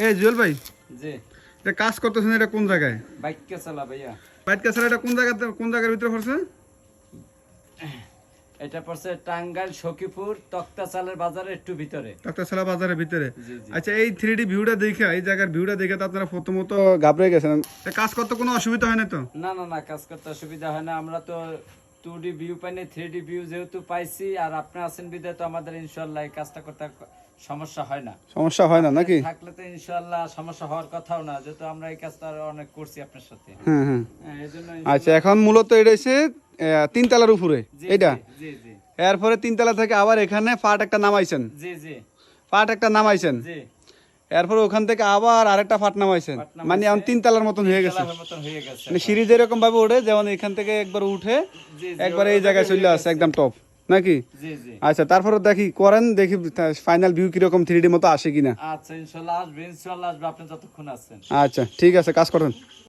এই জুয়েল ভাই, জি এটা কাজ করতেছেন, এটা কোন জায়গায়? বাইককে চালা ভাইয়া। বাইটকা স্যার, এটা কোন জায়গার ভিতরে পড়ছে? এটা পড়ছে টাঙ্গাইল সখীপুর তক্তাচালের বাজারের একটু ভিতরে। ডাক্তারসালা বাজারের ভিতরে। জি জি। আচ্ছা, এই 3D ভিউটা দেখে, এই জায়গার ভিউটা দেখে তো আপনারা প্রথমত ঘাবড়ে গেছেন। এটা কাজ করতে কোনো অসুবিধা হয় না তো? না না না, কাজ করতে অসুবিধা হয় না। আমরা তো 2D ভিউ পাইনি, 3D ভিউ যেহেতু পাইছি আর আপনি আছেন বিধায় তো আমাদের ইনশাআল্লাহ এই কাজটা করতে সমস্যা হয় না। সমস্যা হয় না নাকি? থাকলে তো ইনশাআল্লাহ সমস্যা হওয়ার কথাও না, যেহেতু আমরা এই কাজটা অনেক করছি আপনার সাথে। হ্যাঁ হ্যাঁ। হ্যাঁ, এজন্য আচ্ছা, এখন মূলত এটা হচ্ছে 3 তলার উপরে জি এটা। জি জি এরপরে 3 তলা থেকে আবার এখানে পার্ট একটা নামাইছেন। জি জি পার্ট একটা নামাইছেন। জি। এরপরে ওখান থেকে আবার আরেকটা পার্ট নামাইছেন। মানে এখন 3 তলার মতন হয়ে গেছে। খেলার মতন হয়ে গেছে। মানে সিঁড়ি যেরকম ভাবে ওঠে, যেমন এখান থেকে একবার উঠে জি জি, একবার এই জায়গায় চলে আসে একদম টপ নাকি? জি জি। আচ্ছা, তারপরে দেখি ফাইনাল ভিউ কিরকম 3D মতো আসে কিনা। আচ্ছা, ইনশাআল্লাহ আসবে, ইনশাআল্লাহ আসবে, আপনি যতক্ষণ আছেন। আচ্ছা, ঠিক আছে, কাজ করেন।